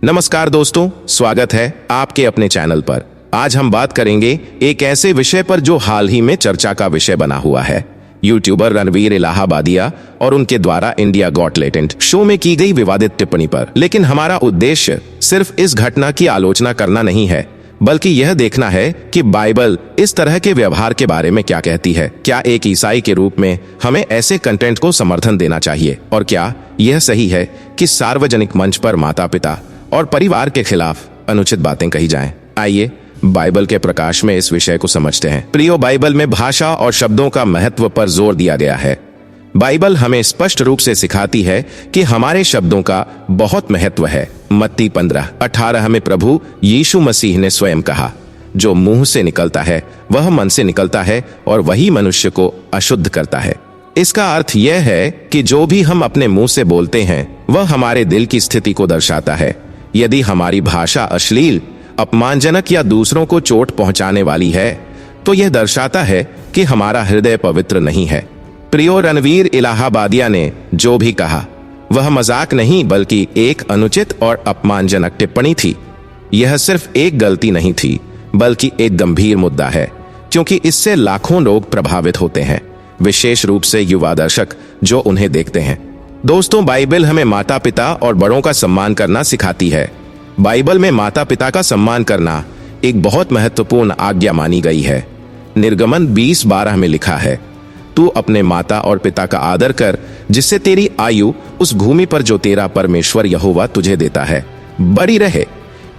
नमस्कार दोस्तों, स्वागत है आपके अपने चैनल पर। आज हम बात करेंगे एक ऐसे विषय पर जो हाल ही में चर्चा का विषय बना हुआ है। यूट्यूबर रणवीर इलाहाबादिया और उनके द्वारा इंडिया गॉट टैलेंट शो में की गई विवादित टिप्पणी पर। लेकिन हमारा उद्देश्य सिर्फ इस घटना की आलोचना करना नहीं है, बल्कि यह देखना है कि बाइबल इस तरह के व्यवहार के बारे में क्या कहती है। क्या एक ईसाई के रूप में हमें ऐसे कंटेंट को समर्थन देना चाहिए, और क्या यह सही है कि सार्वजनिक मंच पर माता पिता और परिवार के खिलाफ अनुचित बातें कही जाएं? आइए बाइबल के प्रकाश में इस विषय को समझते हैं। प्रियो, बाइबल में भाषा और शब्दों का महत्व पर जोर दिया गया है। बाइबल हमें स्पष्ट रूप से सिखाती है कि हमारे शब्दों का बहुत महत्व है। मत्ती 15:18 में प्रभु यीशु मसीह ने स्वयं कहा, जो मुंह से निकलता है वह मन से निकलता है और वही मनुष्य को अशुद्ध करता है। इसका अर्थ यह है कि जो भी हम अपने मुंह से बोलते हैं वह हमारे दिल की स्थिति को दर्शाता है। यदि हमारी भाषा अश्लील, अपमानजनक या दूसरों को चोट पहुंचाने वाली है, तो यह दर्शाता है कि हमारा हृदय पवित्र नहीं है। प्रियो, रणवीर इलाहाबादिया ने जो भी कहा वह मजाक नहीं, बल्कि एक अनुचित और अपमानजनक टिप्पणी थी। यह सिर्फ एक गलती नहीं थी, बल्कि एक गंभीर मुद्दा है, क्योंकि इससे लाखों लोग प्रभावित होते हैं, विशेष रूप से युवा दर्शक जो उन्हें देखते हैं। दोस्तों, बाइबल हमें माता पिता और बड़ों का सम्मान करना सिखाती है। बाइबल में माता पिता का सम्मान करना एक बहुत महत्वपूर्ण आज्ञा मानी गई है। निर्गमन 20:12 में लिखा है, तू अपने माता और पिता का आदर कर, जिससे तेरी आयु उस भूमि पर जो तेरा परमेश्वर यहोवा तुझे देता है बड़ी रहे।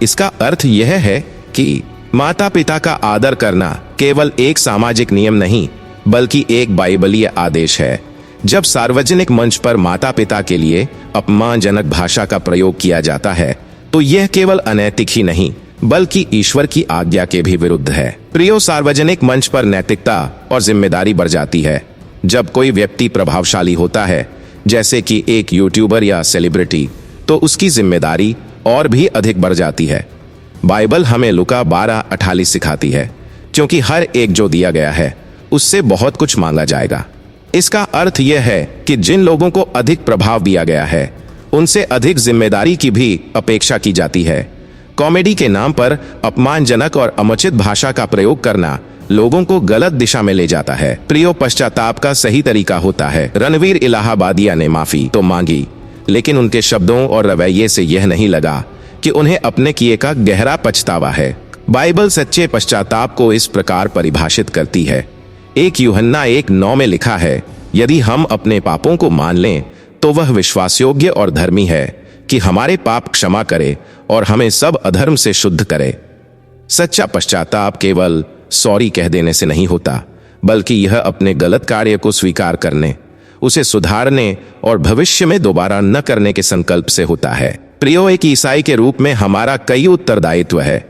इसका अर्थ यह है कि माता पिता का आदर करना केवल एक सामाजिक नियम नहीं, बल्कि एक बाइबलीय आदेश है। जब सार्वजनिक मंच पर माता पिता के लिए अपमानजनक भाषा का प्रयोग किया जाता है, तो यह केवल अनैतिक ही नहीं, बल्कि ईश्वर की आज्ञा के भी विरुद्ध है। प्रियो, सार्वजनिक मंच पर नैतिकता और जिम्मेदारी बढ़ जाती है। जब कोई व्यक्ति प्रभावशाली होता है, जैसे कि एक यूट्यूबर या सेलिब्रिटी, तो उसकी जिम्मेदारी और भी अधिक बढ़ जाती है। बाइबल हमें लुका 12:48 सिखाती है, क्योंकि हर एक जो दिया गया है उससे बहुत कुछ मांगा जाएगा। इसका अर्थ यह है कि जिन लोगों को अधिक प्रभाव दिया गया है, उनसे अधिक जिम्मेदारी की भी अपेक्षा की जाती है। कॉमेडी के नाम पर अपमानजनक और अनुचित भाषा का प्रयोग करना लोगों को गलत दिशा में ले जाता है। प्रियो, पश्चाताप का सही तरीका होता है। रणवीर इलाहाबादिया ने माफी तो मांगी, लेकिन उनके शब्दों और रवैये से यह नहीं लगा कि उन्हें अपने किए का गहरा पछतावा है। बाइबल सच्चे पश्चाताप को इस प्रकार परिभाषित करती है। 1 यूहन्ना 1:9 में लिखा है, यदि हम अपने पापों को मान लें तो वह विश्वासयोग्य और धर्मी है कि हमारे पाप क्षमा करे और हमें सब अधर्म से शुद्ध करे। सच्चा पश्चाताप केवल सॉरी कह देने से नहीं होता, बल्कि यह अपने गलत कार्य को स्वीकार करने, उसे सुधारने और भविष्य में दोबारा न करने के संकल्प से होता है। प्रियो, एक ईसाई के रूप में हमारा कई उत्तरदायित्व है।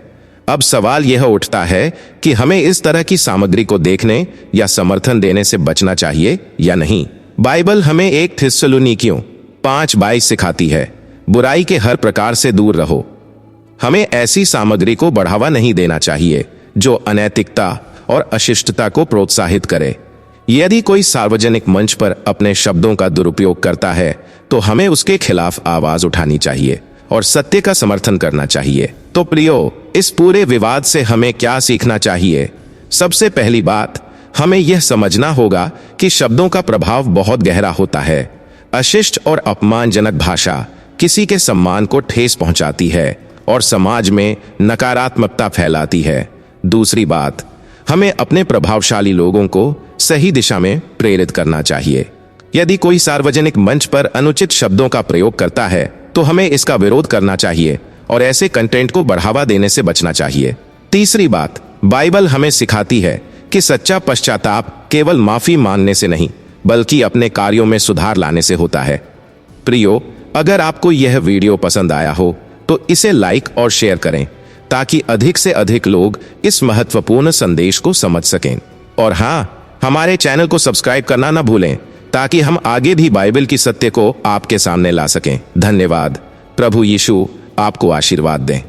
अब सवाल यह उठता है कि हमें इस तरह की सामग्री को देखने या समर्थन देने से बचना चाहिए या नहीं। बाइबल हमें 1 थिस्सलुनीकियों 5:22 सिखाती है, बुराई के हर प्रकार से दूर रहो। हमें ऐसी सामग्री को बढ़ावा नहीं देना चाहिए जो अनैतिकता और अशिष्टता को प्रोत्साहित करे। यदि कोई सार्वजनिक मंच पर अपने शब्दों का दुरुपयोग करता है, तो हमें उसके खिलाफ आवाज उठानी चाहिए और सत्य का समर्थन करना चाहिए। तो प्रियो, इस पूरे विवाद से हमें क्या सीखना चाहिए? सबसे पहली बात, हमें यह समझना होगा कि शब्दों का प्रभाव बहुत गहरा होता है। अशिष्ट और अपमानजनक भाषा किसी के सम्मान को ठेस पहुंचाती है और समाज में नकारात्मकता फैलाती है। दूसरी बात, हमें अपने प्रभावशाली लोगों को सही दिशा में प्रेरित करना चाहिए। यदि कोई सार्वजनिक मंच पर अनुचित शब्दों का प्रयोग करता है, तो हमें इसका विरोध करना चाहिए और ऐसे कंटेंट को बढ़ावा देने से बचना चाहिए। तीसरी बात, बाइबल हमें सिखाती है कि सच्चा पश्चाताप केवल माफी मांगने से नहीं, बल्कि अपने कार्यों में सुधार लाने से होता है। प्रियो, अगर आपको यह वीडियो पसंद आया हो तो इसे लाइक और शेयर करें, ताकि अधिक से अधिक लोग इस महत्वपूर्ण संदेश को समझ सकें। और हाँ, हमारे चैनल को सब्सक्राइब करना न भूलें, ताकि हम आगे भी बाइबल की सत्य को आपके सामने ला सकें। धन्यवाद। प्रभु यीशु आपको आशीर्वाद दें।